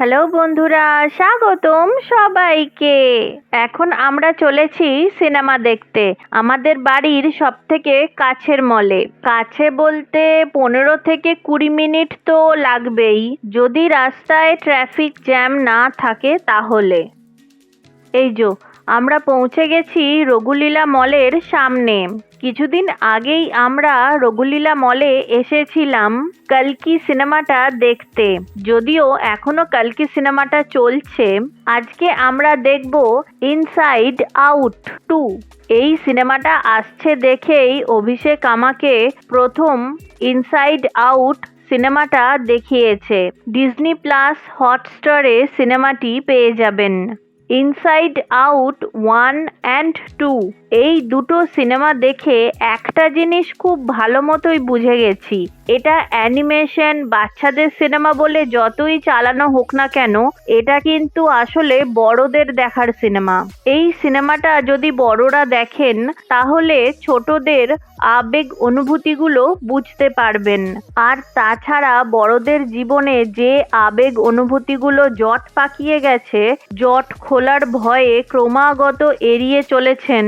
Hello বন্ধুরা, স্বাগতম সবাইকে। এখন আমরা চলেছি সিনেমা দেখতে আমাদের বাড়ির সব থেকে কাছের মলে। কাছে বলতে 15 থেকে 20 মিনিট তো লাগবেই, যদি রাস্তায় ট্রাফিক জ্যাম না থাকে তাহলে। এই আমরা পৌঁছে গেছি রঘুলীলা মলের সামনে। কিছুদিন আগেই আমরা রঘুলীলা মলে এসেছিলাম কালকি সিনেমাটা দেখতে, যদিও এখনো কালকি সিনেমাটা চলছে। আজকে আমরা দেখব ইনসাইড আউট 2। এই সিনেমাটা আসছে দেখেই অভিষেক আমাকে প্রথম ইনসাইড আউট সিনেমাটা দেখিয়েছে। ডিজনি প্লাস হটস্টারে সিনেমাটি পেয়ে যাবেন। ইনসাইড আউট 1 অ্যান্ড 2 এই দুটো সিনেমা দেখে একটা জিনিস খুব ভালো মতোই বুঝে গেছি, এটা অ্যানিমেশন বাচ্চাদের সিনেমা বলে যতই চালানো হোক না কেন, এটা কিন্তু আসলে বড়দের দেখার সিনেমা। এই সিনেমাটা যদি বড়রা দেখেন তাহলে ছোটদের আবেগ অনুভূতিগুলো বুঝতে পারবেন। আর তাছাড়া বড়দের জীবনে যে আবেগ অনুভূতিগুলো জট পাকিয়ে গেছে, জট খোলার ভয়ে ক্রমাগত এড়িয়ে চলেছেন,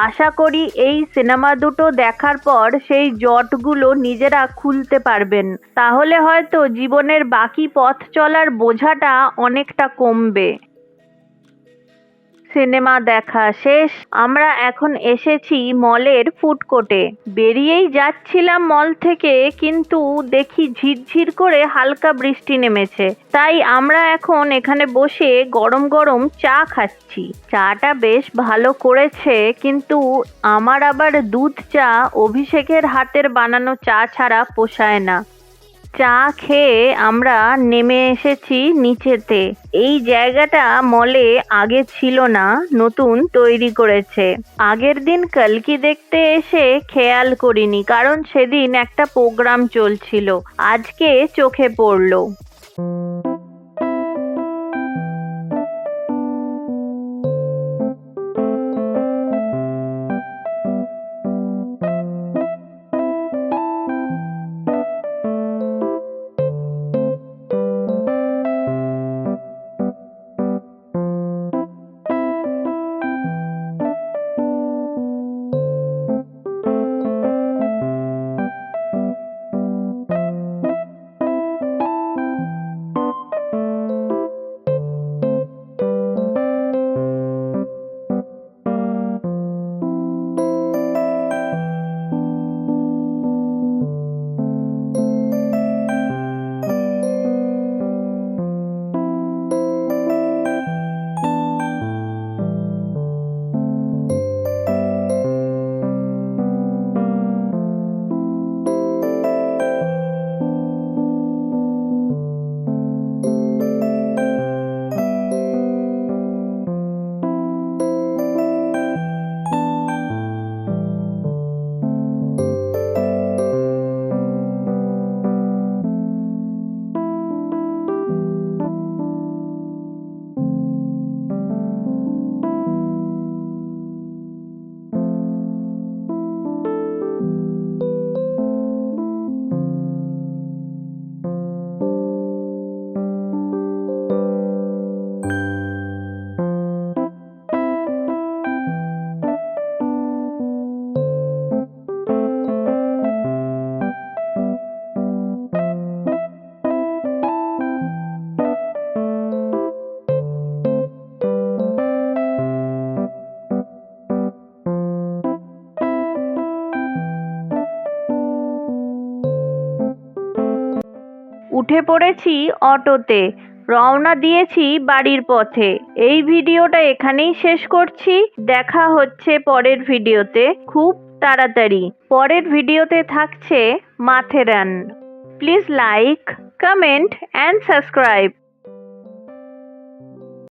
আশা করি এই সিনেমা দুটো দেখার পর সেই জটগুলো নিজেরা খুলতে পারবেন। তাহলে হয়তো জীবনের বাকি পথ চলার বোঝাটা অনেকটা কমবে। সিনেমা দেখা শেষ, আমরা এখন এসেছি মলের ফুড কোর্টে। বেরিয়েই যাচ্ছিলাম মল থেকে, কিন্তু দেখি ঝিরঝির করে হালকা বৃষ্টি নেমেছে। তাই আমরা এখন এখানে বসে গরম গরম চা খাচ্ছি। চাটা বেশ ভালো করেছে, কিন্তু আমার আবার দুধ চা অভিষেকের হাতের বানানো চা ছাড়া পোষায় না। চা খেয়ে আমরা নেমে এসেছি নিচেতে। এই জায়গাটা মলে আগে ছিল না, নতুন তৈরি করেছে। আগের দিন কালকি দেখতে এসে খেয়াল করিনি, কারণ সেদিন একটা প্রোগ্রাম চলছিল। আজকে চোখে পড়লো। উঠে পড়েছি অটোতে, রওনা দিয়েছি বাড়ির পথে। এই ভিডিওটা এখানেই শেষ করছি। দেখা হচ্ছে পরের ভিডিওতে খুব তাড়াতাড়ি। পরের ভিডিওতে থাকছে Matheran. Please like, comment and subscribe.